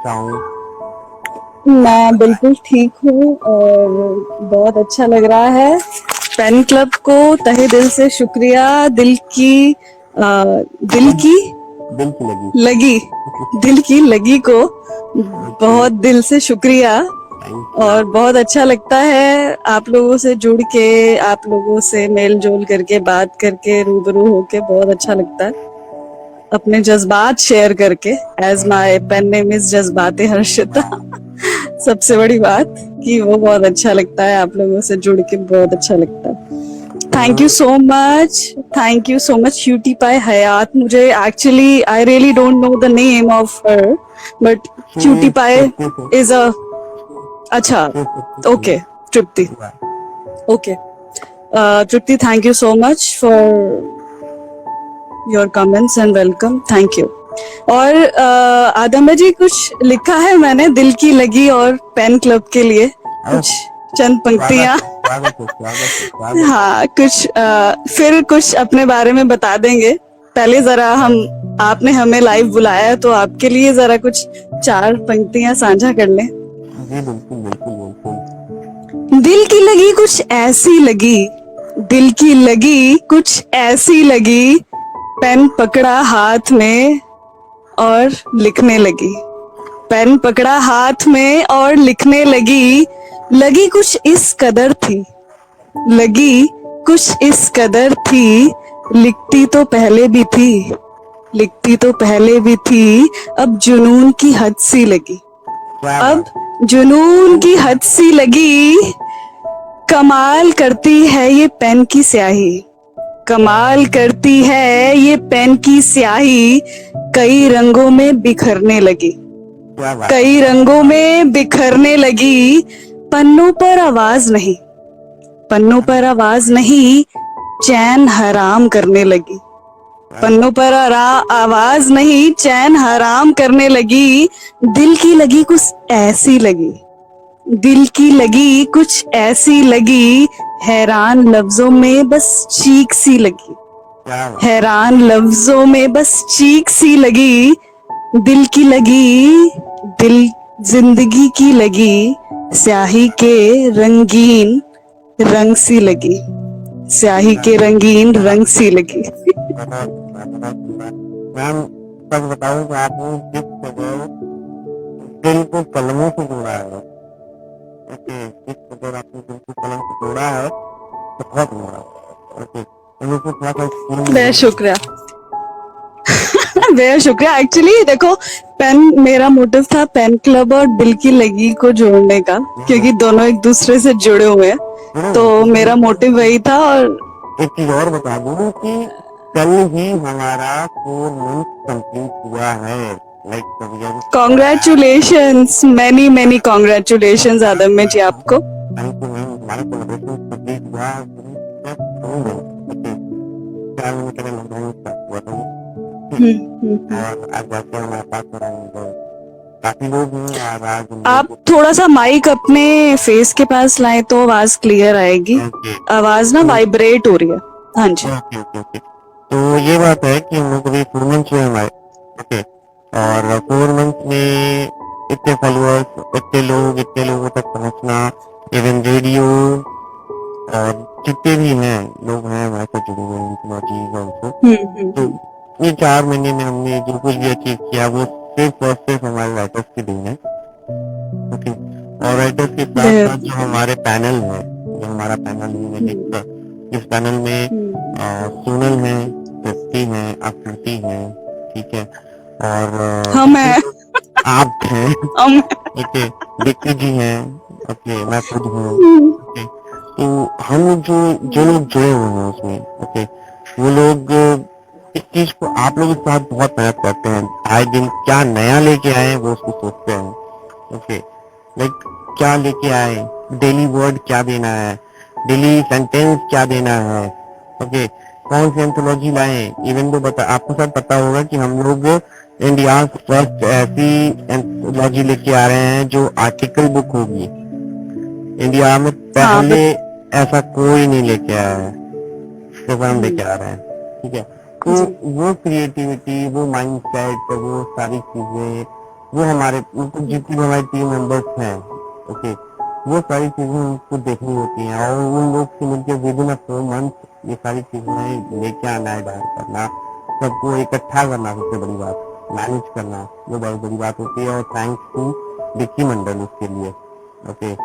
कैसा हूँ? मैं बिल्कुल ठीक हूँ और बहुत अच्छा लग रहा है। पेन क्लब को तहे दिल से शुक्रिया। दिल की दिल की लगी। लगी दिल की लगी को ओके, बहुत दिल से शुक्रिया। Thank you. और बहुत अच्छा लगता है आप लोगों से जुड़ के, आप लोगों से मेल जोल करके, बात करके, रूबरू होके बहुत अच्छा लगता है। अपने जज्बात शेयर करके, as my pen name is Jazbaate Harshita. सबसे बड़ी बात कि वो बहुत अच्छा लगता है, आप लोगों से जुड़ के बहुत अच्छा लगता है। Thank you so much, thank you so much cutie pie Hayat. मुझे actually I really don't know the name of her, but cutie pie is a अच्छा, okay, Tripti, okay, Tripti, thank you so much for your comments and welcome, thank you. और आदम जी, कुछ लिखा है मैंने दिल की लगी और पेन क्लब के लिए कुछ चंद पंक्तियां। स्वागत है, स्वागत है, स्वागत है। हाँ, कुछ फिर कुछ अपने बारे में बता देंगे। पहले जरा हम, आपने हमें लाइव बुलाया है तो आपके लिए जरा कुछ चार पंक्तियां साझा कर लें। जी बिल्कुल बिल्कुल बिल्कुल। दिल की लगी कुछ ऐसी लगी, दिल की लगी कुछ ऐसी लगी, पेन पकड़ा हाथ में और लिखने लगी। पेन पकड़ा हाथ में और लिखने लगी। लगी कुछ इस कदर थी, लगी कुछ इस कदर थी, लिखती तो पहले भी थी, लिखती तो पहले भी थी, अब जुनून की हद सी लगी, क्या अब बात। जुनून की हद सी लगी। कमाल करती है ये पेन की स्याही, कमाल करती है ये पेन की स्याही, कई रंगों में बिखरने लगी, क्या बात। कई रंगों में बिखरने लगी। पन्नों पर आवाज नहीं, पन्नों पर आवाज नहीं, चैन हराम करने लगी, पन्नों पर आवाज नहीं, चैन हराम करने लगी। दिल की लगी कुछ ऐसी लगी, दिल की लगी कुछ ऐसी लगी, हैरान लफ्जों में बस चीख सी लगी, क्या बात। हैरान लफ्जों में बस चीख सी लगी। दिल की लगी, दिल जिंदगी की लगी, स्याही के रंगीन रंग सी लगी, स्याही के रंगीन रंग सी लगी। बहुत बहुत सुंदर। मैम, सच बताऊं कि आपने जिस जगह दिल को कलमों से जोड़ा है, ओके, जिस जगह आपने दिल को कलम से जोड़ा है, तो बहुत जोड़ा है। ओके, तो मुझे थोड़ा सा स्क्रीन में बेहद शुक्रिया। बेहद शुक्रिया। एक्चुअली देखो, पेन, मेरा मोटिव था पेन क्लब और दिल की लगी को जोड़ने का, क्योंकि दोनों एक दूसरे से जुड़े हुए हैं, तो मेरा मोटिव वही था। और एक चीज और बता दूं कि कल ही हमारा 4 मंथ कंप्लीट हुआ है। Like congratulations, many many congratulations Adam ji आपको। थैंक यू मैम, हमारा कोलैबोरेशन कंप्लीट हुआ है। ओके, 4 महीने पहले लॉकडाउन स्टार्ट हुआ था और आज जाके हमारे पास काफी लोग हैं और आज हम आप लोग। थोड़ा सा माइक अपने फेस के पास लाए तो आवाज क्लियर आएगी। ओके, आवाज ना वाइब्रेट हो रही है। हाँ जी। Okay, okay, okay. तो ये बात है कि हम लोग अभी 4 मंथ हुए हमारे। ओके, और 4 मंथ में इतने फॉलोअर्स, इतने लोगों तक पहुंचना, इवन रेडियो और जितने भी हैं लोग हैं हमारे साथ जुड़े हुए हैं ऑल्सो। तो ये 4 महीने में हमने जो कुछ भी अचीव किया वो सिर्फ और सिर्फ हमारे राइटर्स की देन है। ओके, और राइटर्स के साथ साथ जो हमारे पैनल है, जो हमारा पैनल है, जिस पैनल में सोनल है, तृप्ति है, आकृति है, ठीक है, और हम हैं, आप हैं, हम। ओके, विक्की जी हैं, ओके, मैं खुद हूँ, ओके। तो हम लोग जो लोग जुड़े हुए हैं उसमें, ओके, वो लोग इस चीज को, आप लोग इस बात बहुत मेहनत करते हैं, आए दिन क्या नया लेके आए हैं वो उसको सोचते हैं। ओके, लाइक क्या लेके आए, डेली वर्ड क्या देना है, डेली सेंटेंस क्या देना है, ओके, कौन सी एंथोलॉजी लाए। इवन तो बता, आपको सब पता होगा कि हम लोग इंडिया फर्स्ट ऐसी एंथोलॉजी लेके आ रहे हैं जो आर्टिकल बुक होगी। इंडिया में हाँ, पहले ऐसा कोई नहीं लेके आया है, सिर्फ हम लेके आ रहे हैं, ठीक है। तो वो क्रिएटिविटी, वो माइंडसेट, वो सारी चीजें वो हमारे जितनी भी हमारी टीम मेंबर्स हैं, ओके, वो सारी चीजें उनको देखनी होती हैं और उन लोग से मिलकर विद इन 4 मंथ ये सारी चीजें लेके आना है, डायल करना, सबको इकट्ठा करना, सबसे बड़ी बात मैनेज करना, वो बहुत बड़ी बात होती है। और थैंक्स टू विक्की मंडल उसके लिए। Okay,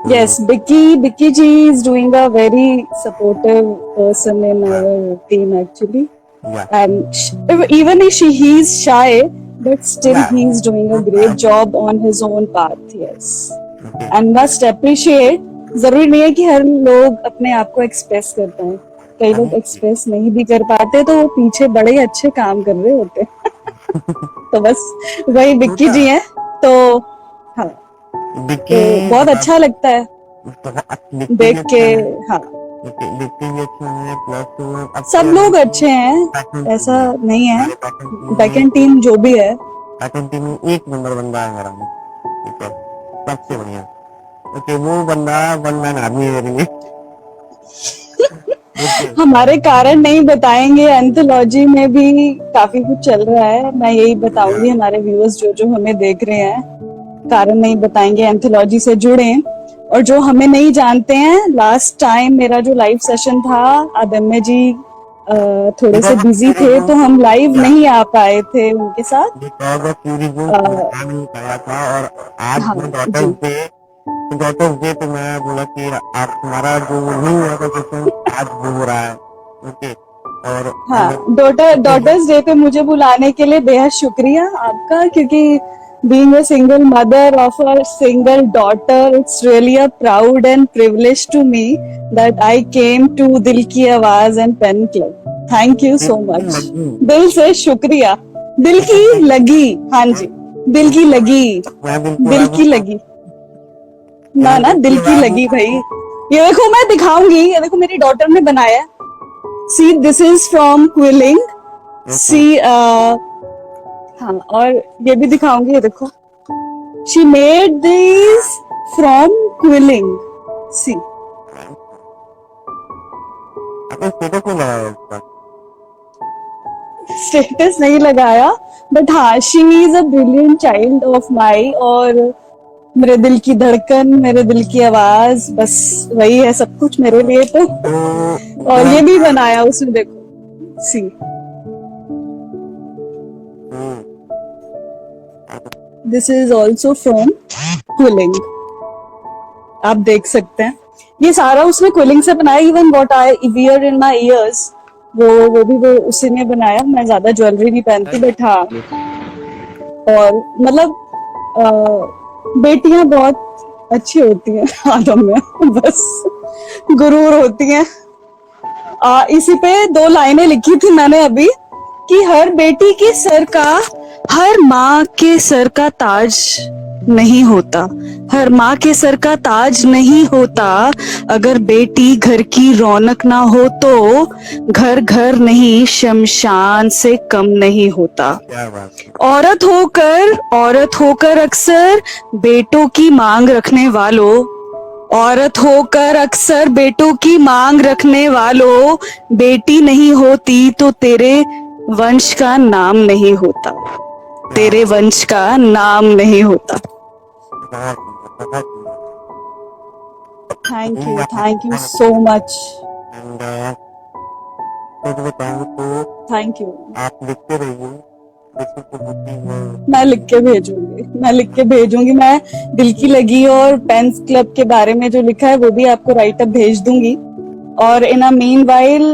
Yes, Vicky ji is doing a very supportive person in our team actually. या And even if he's shy, but still Yeah. he's doing a great job on his own path. Yes, okay, and must appreciate. जरूरी नहीं है कि हर लोग अपने आप को express कर पाए, कई लोग एक्सप्रेस नहीं भी कर पाते तो वो पीछे बड़े ही अच्छे काम कर रहे होते हैं। तो बस वही विक्की जी हैं। तो हाँ, विक्की तो बहुत अच्छा लगता है लिखते देख भी के। अच्छा है, हाँ, लिखते भी अच्छा है, प्लस सब लोग अच्छे हैं, ऐसा नहीं है। बैकएंड टीम जो भी है, पैटर्न टीम में एक नंबर बंदा है हमारा, ठीक है, सबसे बढ़िया। ओके, वो बंदा वन मैन आर्मी है मेरे लिए। ओके, हमारे कारण नहीं बताएंगे, एंथोलॉजी में भी काफी कुछ चल रहा है। मैं यही बताऊंगी हमारे व्यूअर्स जो जो हमें देख रहे हैं, कारण नहीं बताएंगे एंथोलॉजी से जुड़े। और जो हमें नहीं जानते हैं, लास्ट टाइम मेरा जो लाइव सेशन था, आदम्य जी थोड़े से बिजी थे तो हम लाइव नहीं आ पाए थे उनके साथ। बिकॉज ऑफ टूरिज्म अ, आ नहीं पाया था। और आज हाँ में जी, डॉटर्स डे पे मैं बोला कि आप हमारा जो नहीं हुआ था सेशन, आज वो हो रहा है। ओके, और हाँ, डॉटर्स डे पे मुझे बुलाने के लिए बेहद शुक्रिया आपका, क्योंकि being a single mother of a single daughter, it's really a proud and privilege to me that I came to दिल की आवाज and pen club. Thank you so much. दिल से शुक्रिया। दिल की लगी, हाँ जी, दिल की लगी, मैं बिल्कुल दिल की लगी, ना दिल की लगी भाई। ये देखो, मैं दिखाऊंगी, ये देखो मेरी डॉटर ने बनाया। See, this is from quilling. See, हाँ, और ये भी दिखाऊंगी, ये देखो। She made these from quilling. See, आपने स्टेटस में लगाया उसका। स्टेटस नहीं लगाया, बट हाँ, she is a brilliant child of mine, और मेरे दिल की धड़कन, मेरे दिल की आवाज, बस वही है सब कुछ मेरे लिए तो। और ये भी बनाया उसने, देखो। See, this is also from quilling, आप देख सकते हैं। ये सारा उसने क्विलिंग से बनाया। Even what I wear in my years, वो भी वो उसी ने बनाया। मैं ज्यादा ज्वेलरी नहीं पहनती, बट हाँ, और मतलब बेटियां बहुत अच्छी होती हैं हाथों में, बस गुरूर होती हैं। इसी पे 2 लाइनें लिखी थी मैंने अभी, कि हर बेटी के सर का, हर माँ के सर का ताज नहीं होता, हर माँ के सर का ताज नहीं होता, अगर बेटी घर की रौनक ना हो तो घर घर नहीं शमशान से कम नहीं होता। क्या बात है। औरत होकर अक्सर बेटों की मांग रखने वालों, औरत होकर अक्सर बेटों की मांग रखने वालों, बेटी नहीं होती तो तेरे वंश का नाम नहीं होता, तेरे वंश का नाम नहीं होता। बहुत सुंदर, बहुत सुंदर। Thank you so much. And such बताऊं तो थैंक यू। आप लिखते रहिए, जैसे तो होती है। मैं लिख के भेजूंगी, मैं लिख के भेजूंगी। मैं दिल की लगी और पेन्स क्लब के बारे में जो लिखा है वो भी आपको राइट अप भेज दूंगी। और इन अ मीनवाइल,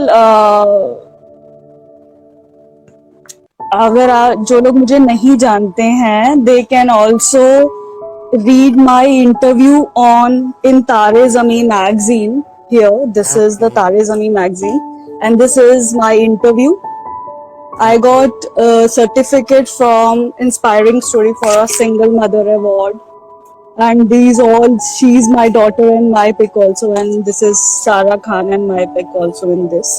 अगर जो लोग मुझे नहीं जानते हैं, they can also read my interview in Tare Zameen magazine. Here, this is the Tare Zameen magazine, and this is my interview. I got a certificate from Inspiring Story for a Single Mother Award, and these all, she's my daughter and my pick also, and this is Sarah Khan and my pick also in this.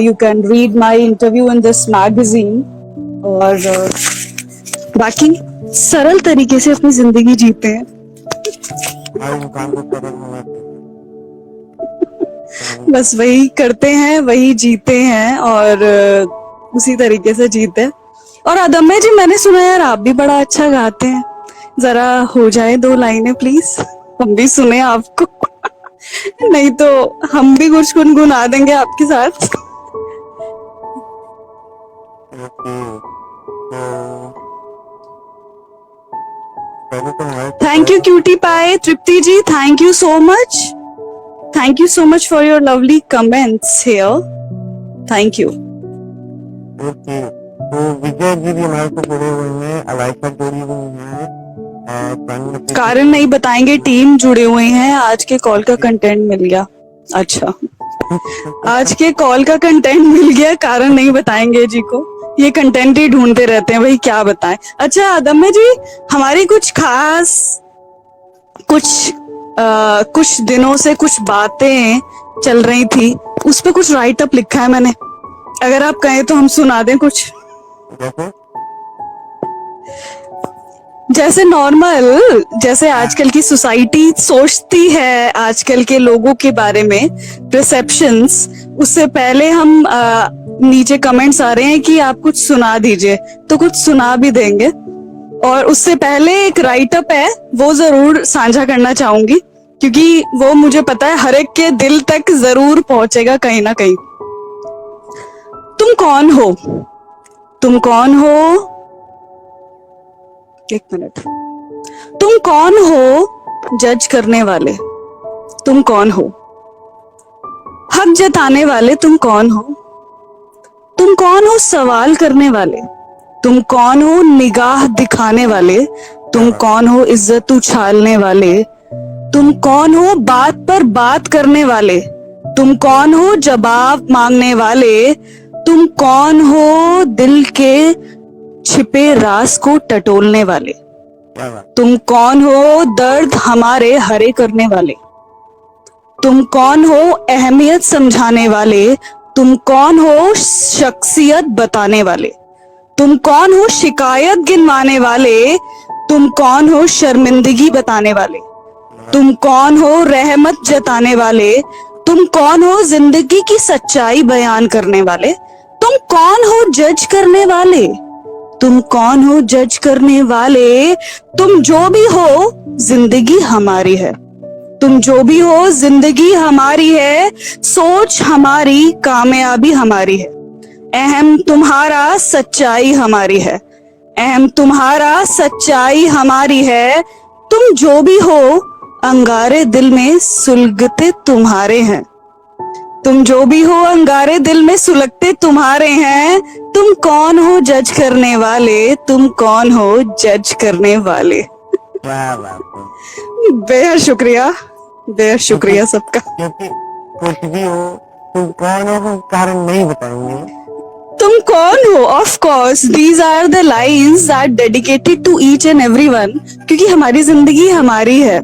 You can read my interview in this magazine. और बाकी सरल तरीके से अपनी जिंदगी जीते हैं। हर इंसान को कदर होना चाहिए। बस वही करते हैं, वही जीते हैं, और उसी तरीके से जीते हैं। और अदम्य जी, मैंने सुना यार आप भी बड़ा अच्छा गाते हैं, जरा हो जाए 2 लाइनें प्लीज, हम भी सुने आपको। नहीं तो हम भी कुछ गुनगुना देंगे आपके साथ। ओके, तो पहले तो हमारे thank you cutie pie. Tripti ji, thank you so much, thank you so much for your lovely comments here, thank you. Okay, तो विजय जी भी हमारे साथ जुड़े हुए हैं, अलाइका जोड़ी हुई है, कारण नहीं बताएंगे, टीम जुड़े हुए हैं, आज के कॉल का कंटेंट मिल गया। अच्छा, आज के कॉल का कंटेंट मिल गया, कारण नहीं बताएंगे जी को, ये कंटेंट ही ढूंढते रहते हैं भाई, क्या बताएं। अच्छा अदम्य जी, हमारी कुछ खास कुछ दिनों से कुछ बातें चल रही थी, उस पे कुछ राइट अप लिखा है मैंने, अगर आप कहें तो हम सुना दें कुछ। जैसे जैसे नॉर्मल, जैसे आजकल की सोसाइटी सोचती है आजकल के लोगों के बारे में, परसेप्शंस, उससे पहले हम नीचे कमेंट्स आ रहे हैं कि आप कुछ सुना दीजिए, तो कुछ सुना भी देंगे। और उससे पहले एक राइट अप है, वो जरूर साझा करना चाहूंगी, क्योंकि वो मुझे पता है हर एक के दिल तक जरूर पहुंचेगा कहीं ना कहीं। तुम कौन हो? तुम कौन हो? एक मिनट। तुम कौन हो जज करने वाले? तुम कौन हो हक जताने वाले? तुम कौन हो? तुम कौन हो सवाल करने वाले? तुम कौन हो निगाह दिखाने वाले? तुम कौन हो इज्जत उछालने वाले? तुम कौन हो बात पर बात करने वाले? तुम कौन हो जवाब मांगने वाले? तुम कौन हो दिल के छिपे राज को टटोलने वाले? तुम कौन हो दर्द हमारे हरे करने वाले? तुम कौन हो अहमियत समझाने वाले? तुम कौन हो शख्सियत बताने वाले? तुम कौन हो शिकायत गिनवाने वाले? तुम कौन हो शर्मिंदगी बताने वाले? तुम कौन हो रहमत जताने वाले? तुम कौन हो जिंदगी की सच्चाई बयान करने वाले? तुम कौन हो जज करने वाले? तुम कौन हो जज करने वाले? तुम जो भी हो जिंदगी हमारी है। तुम जो भी हो जिंदगी हमारी है, सोच हमारी कामयाबी हमारी है। अहम तुम्हारा सच्चाई हमारी है, अहम तुम्हारा सच्चाई हमारी है। तुम जो भी हो अंगारे दिल में सुलगते तुम्हारे हैं। तुम जो भी हो अंगारे दिल में सुलगते तुम्हारे हैं। तुम कौन हो जज करने वाले? तुम कौन हो जज करने वाले? बेहद शुक्रिया, बेहद शुक्रिया सबका। क्योंकि कुछ भी हो, तुम कौन हो हम कारण नहीं बताएंगे। तुम कौन हो, of course these are the lines that dedicated to each and everyone, क्योंकि हमारी जिंदगी हमारी है,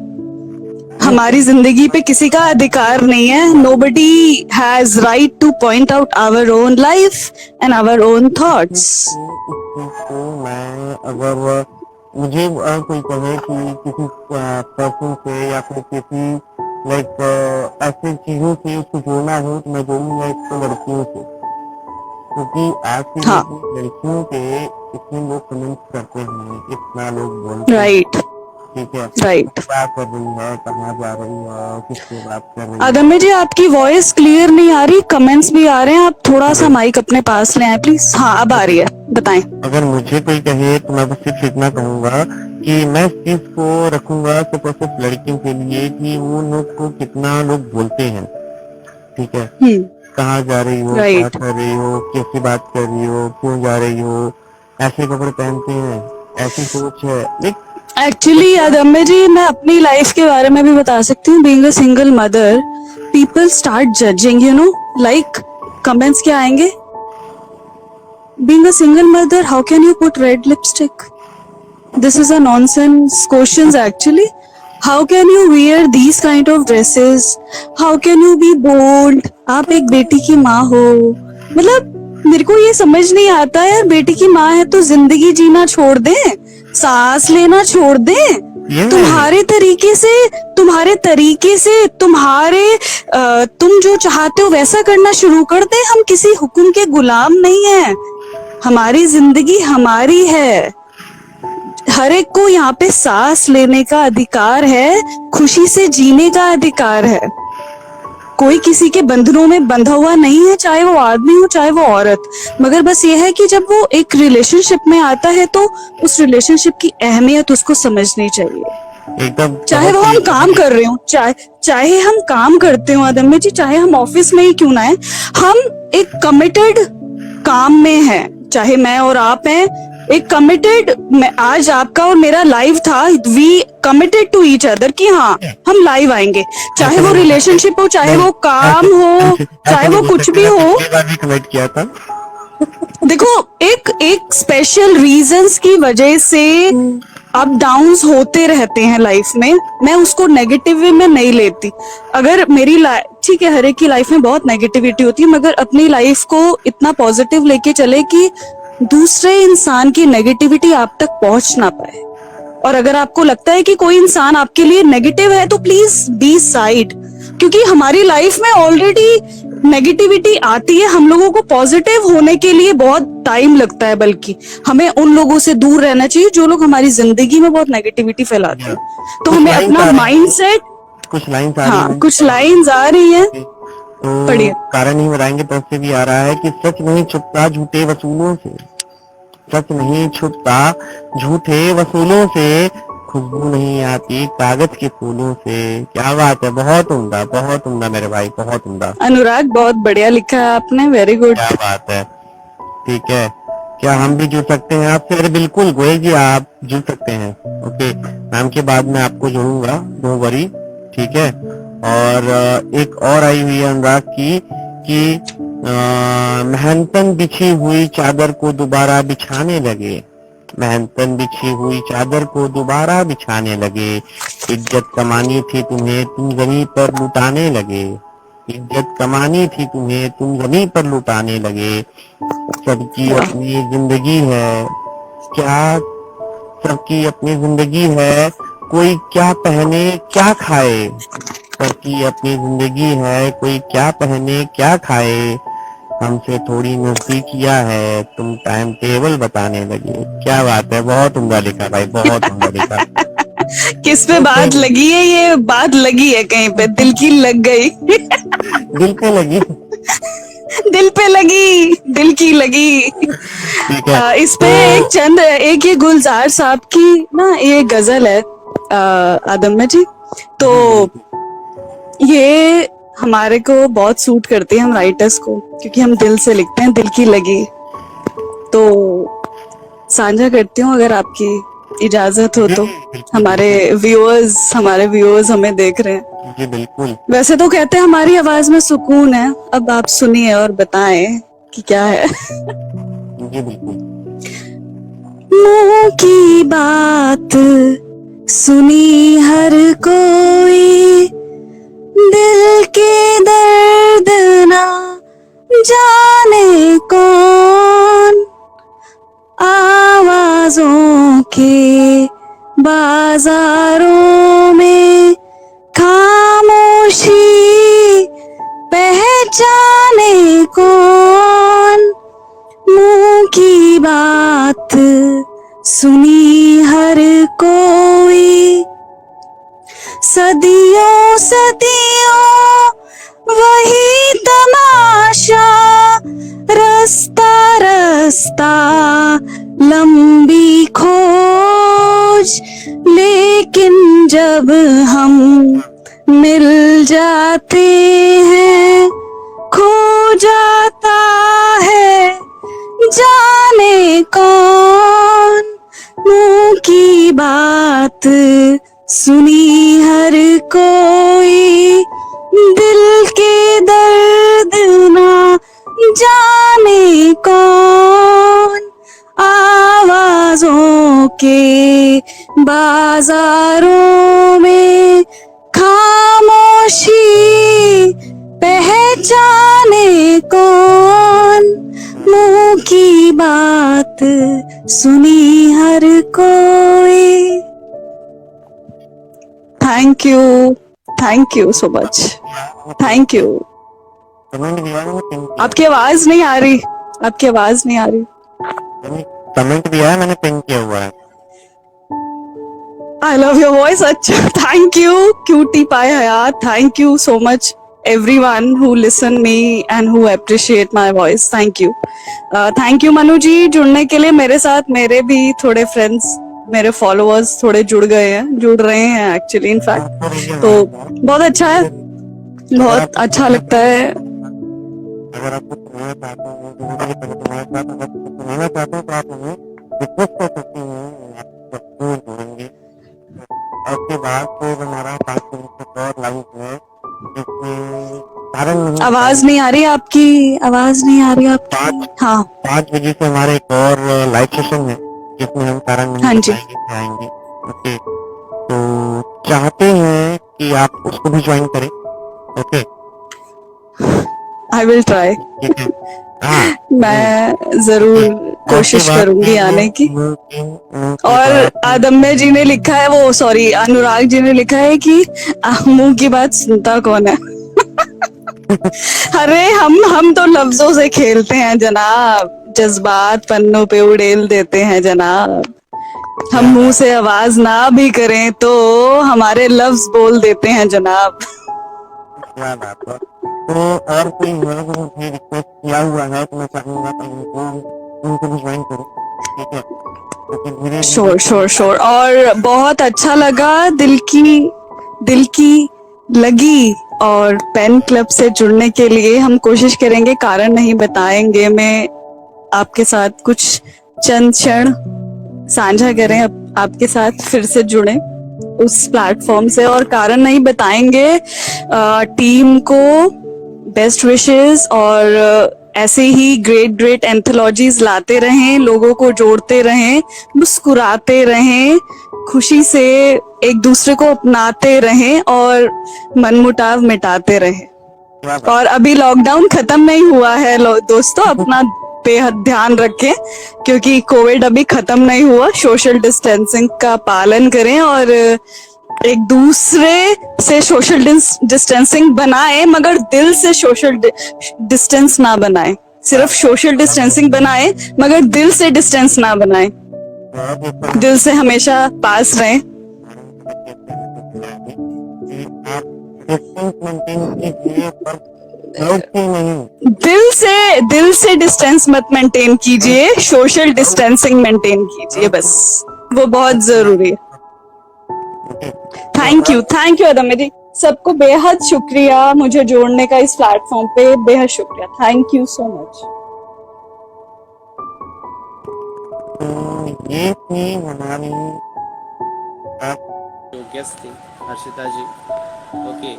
हमारी जिंदगी पे किसी का अधिकार नहीं है। Nobody has right to point out our own life and our own thoughts. मैं अगर मुझे कोई कहे कि किसी पर्सन से या फिर किसी लाइक ऐसी चीजों से उसको जोड़ना हो, तो मैं जोड़ूंगा इसको लड़कियों से, क्योंकि आज की लड़कियों पे इतने लोग कमेंट करते हैं, इतना लोग बोलते हैं, राइट, ठीक है, राइट। क्या कर रही है, कहाँ जा रही है, किससे बात कर रही है। अदम्य जी, आपकी वॉइस क्लियर नहीं आ रही, कमेंट्स भी आ रहे हैं, आप थोड़ा सा माइक अपने पास ले आए प्लीज। हाँ, अब आ रही है, बताएं। अगर मुझे कोई कहे तो मैं बस सिर्फ इतना कहूंगा कि मैं इस चीज को रखूंगा सिर्फ और सिर्फ लड़कियों के लिए कि वो लोग को कितना लोग बोलते हैं, ठीक है, कहाँ जा रही हो, क्या कर रही हो, कैसी बात कर रही हो, क्यों जा रही हो, ऐसे कपड़े पहनते हैं, ऐसी सोच है। एक्चुअली अदम्य जी, मैं अपनी लाइफ के बारे में भी बता सकती हूँ। Being a single mother, people start judging, you know, like comments क्या आएंगे? Being a single mother, how can you put red lipstick? This is a nonsense questions actually. How can you wear these kind of dresses? How can you be bold? आप एक बेटी की माँ हो, मतलब मेरे को ये समझ नहीं आता यार, बेटी की माँ है तो जिंदगी जीना छोड़ दें, सांस लेना छोड़ दें, तुम्हारे तरीके से तुम जो चाहते हो वैसा करना शुरू कर दें। हम किसी हुक्म के गुलाम नहीं हैं। हमारी जिंदगी हमारी है, हर एक को यहाँ पे सांस लेने का अधिकार है, खुशी से जीने का अधिकार है। कोई किसी के बंधनों में बंधा हुआ नहीं है, चाहे वो आदमी हो चाहे वो औरत। मगर बस ये है कि जब वो एक रिलेशनशिप में आता है तो उस रिलेशनशिप की अहमियत उसको समझनी चाहिए। एकदम चाहे वो हम काम कर रहे हो, चाहे हम काम करते हो आदम में जी, चाहे हम ऑफिस में ही क्यों ना है, हम एक कमिटेड काम में हैं। चाहे मैं और आप हैं एक कमिटेड, आज आपका और मेरा लाइव था, we committed to each other कि हाँ हम लाइव आएंगे। चाहे वो रिलेशनशिप हो, चाहे वो काम हो, चाहे वो कुछ भी हो। कमिट किया था। देखो एक स्पेशल रीजंस की वजह से अप डाउन्स होते रहते हैं लाइफ में, मैं उसको नेगेटिव वे में नहीं लेती। अगर मेरी ठीक है, हर एक की लाइफ में बहुत नेगेटिविटी होती है, मगर अपनी लाइफ को इतना पॉजिटिव लेके चले कि दूसरे इंसान की नेगेटिविटी आप तक पहुंच ना पाए। और अगर आपको लगता है कि कोई इंसान आपके लिए नेगेटिव है तो प्लीज बी साइड, क्योंकि हमारी लाइफ में ऑलरेडी नेगेटिविटी आती है। हम लोगों को पॉजिटिव होने के लिए बहुत टाइम लगता है, बल्कि हमें उन लोगों से दूर रहना चाहिए जो लोग हमारी जिंदगी में बहुत नेगेटिविटी फैलाते हैं। तो हमें अपना माइंडसेट, कुछ लाइन्स कुछ लाइन्स आ रही हैं, तो कारण ही बताएंगे तो उससे भी आ रहा है कि सच नहीं छुपता झूठे वसूलों से, सच नहीं छुपता झूठे वसूलों से, खुशबू नहीं आती कागज के फूलों से। क्या बात है, बहुत उम्दा मेरे भाई, बहुत उम्दा। अनुराग बहुत बढ़िया लिखा है आपने, वेरी गुड। क्या बात है। ठीक है, क्या हम भी जुड़ सकते हैं आपसे? अरे बिल्कुल गोयल जी, आप जुड़ सकते हैं। ओके, नाम के बाद मैं आपको जोड़ूंगा, नो वरी। ठीक है, और एक और आई हुई है अनुराग की कि मेहनतन बिछी हुई चादर को दोबारा बिछाने लगे, मेहनतन बिछी हुई चादर को दोबारा बिछाने लगे, इज्जत कमानी थी तुम्हें तुम जमीन पर लुटाने लगे, इज्जत कमानी थी तुम्हें तुम जमीन पर लुटाने लगे। सबकी अपनी जिंदगी है, क्या सबकी अपनी जिंदगी है, कोई क्या पहने क्या खाए, सबकी अपनी जिंदगी है, कोई क्या पहने क्या खाए, हमसे थोड़ी नजदीकिया है तुम टाइम टेबल बताने लगे। क्या बात है, बहुत उम्दा लिखा भाई, बहुत उम्दा लिखा। किस पे बात लगी है? ये बात लगी है कहीं पे, दिल की लग गई। दिल पे लगी, दिल पे लगी, दिल की लगी। इस पे एक ये गुलजार साहब की ना ये गजल है आदम में जी, तो ये हमारे को बहुत सूट करती है, हम राइटर्स को, क्योंकि हम दिल से लिखते हैं, दिल की लगी। तो साझा करती हूँ अगर आपकी इजाजत हो तो। हमारे व्यूअर्स हमें देख रहे हैं। जी बिल्कुल। वैसे तो कहते हैं हमारी आवाज में सुकून है, अब आप सुनिए और बताएं कि क्या है। जी बिल्कुल। मुंह की बात सुनी हर कोई, दिल के दर्द ना जाने कौन, आवाजों के बाजारों में खामोशी पहचाने कौन, मुंह की बात सुनी हर कोई, सदियों सदियों वही तमाशा, रास्ता रास्ता लंबी खोज, लेकिन जब हम मिल जाते हैं खो जाता है जाने कौन, मुंह की बात सुनी हर कोई, दिल के दर्द ना जाने कौन, आवाजों के बाजारों में खामोशी पहचाने कौन, मुंह की बात सुनी हर कोई। Thank you so much, thank you. आपकी आवाज नहीं आ रही, आपकी आवाज नहीं आ रही। मैंने कमेंट दिया है, मैंने पिन किया हुआ है। I love your voice. अच्छा, thank you, cutie pie Hayat. Thank you so much, everyone who listen me and who appreciate my voice. Thank you. Thank you Manu जी जुड़ने के लिए मेरे साथ। मेरे भी थोड़े फ्रेंड्स, मेरे फॉलोअर्स थोड़े जुड़ रहे हैं एक्चुअली इनफैक्ट। आपको मेरी तो आवाज बहुत बहुत अच्छा है, अगर बहुत आपको अच्छा सुनना लगता है। अगर आपको सुनना चाहते हो तो मुझे पहले तुम्हारे साथ अगर सुनाना चाहते हो तो आप हमें रिक्वेस्ट कर सकती हैं, आप जरूर जोड़ेंगे। और उसके बाद फिर हमारा 5 मिनट तक और लाइव है जिसमें कारण नहीं आवाज बताएंगे। नहीं आ रही आपकी, आवाज नहीं आ रही आपकी। पाँच हाँ 5 बजे से हमारा एक और लाइव सेशन है जिसमें हम कारण नहीं हाँ जी, बताएंगे आएंगे। ओके, तो चाहते हैं कि आप उसको भी ज्वाइन करें। Okay, I will try. ठीक है। हाँ जरूर। मैं ओके, जरूर और उसके कोशिश बाद करूंगी फिर आने की। मुंह की और बात आदम्य जी ने लिखा है, वो सॉरी अनुराग जी ने लिखा है कि मुंह की बात सुनता कौन है। अरे हम तो लफ्जों से खेलते हैं जनाब, जज्बात पन्नों पे उड़ेल देते हैं जनाब। हम क्या मुंह बात से आवाज ना भी करें तो हमारे लफ्ज बोल देते हैं जनाब। क्या बात है। तो और कोई लोग मुझे रिक्वेस्ट किया हुआ है तो मैं चाहूंगा कि उनको भी ज्वाइन करूँ। ठीक है, क्योंकि धीरे धीरे श्योर श्योर श्योर। और बहुत अच्छा लगा, दिल की लगी। और पेन क्लब से जुड़ने के लिए हम कोशिश करेंगे, कारण नहीं बताएंगे मैं आपके साथ कुछ चंद क्षण साझा करें, आपके साथ फिर से जुड़े उस प्लेटफॉर्म से। और कारण नहीं बताएंगे टीम को बेस्ट विशेस, और ऐसे ही ग्रेट ग्रेट एंथोलॉजीज लाते रहें, लोगों को जोड़ते रहें, मुस्कुराते रहें, खुशी से एक दूसरे को अपनाते रहें और मनमुटाव मिटाते रहें। क्या बात और अभी लॉकडाउन खत्म नहीं हुआ है दोस्तों, अपना बेहद ध्यान रखें क्योंकि कोविड अभी खत्म नहीं हुआ। सोशल डिस्टेंसिंग का पालन करें और एक दूसरे से सोशल डिस्टेंसिंग बनाए, मगर दिल से सोशल डिस्टेंस ना बनाए। सिर्फ सोशल डिस्टेंसिंग बनाए मगर दिल से डिस्टेंस ना बनाए। बहुत ही अच्छा दिल से हमेशा पास रहें। कि आप डिस्टेंस मेंटेन कीजिए पर लोग की नहीं। दिल से डिस्टेंस मत मेंटेन कीजिए, सोशल डिस्टेंसिंग मेंटेन कीजिए, बस वो बहुत जरूरी है। थैंक यू अदम्य जी, सबको बेहद शुक्रिया मुझे जोड़ने का इस प्लेटफॉर्म पे, बेहद शुक्रिया। Thank you so much. तो ये थी हमारी जो गेस्ट थी हर्षिता जी। ओके,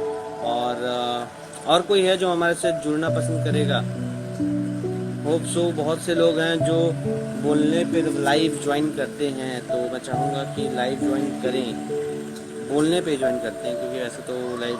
और कोई है जो हमारे साथ जुड़ना पसंद करेगा? Hope so. बहुत से लोग हैं जो बोलने पे लाइव ज्वाइन करते हैं, तो मैं चाहूँगा कि लाइव ज्वाइन करें, बोलने पे ज्वाइन करते हैं क्योंकि वैसे तो लाइव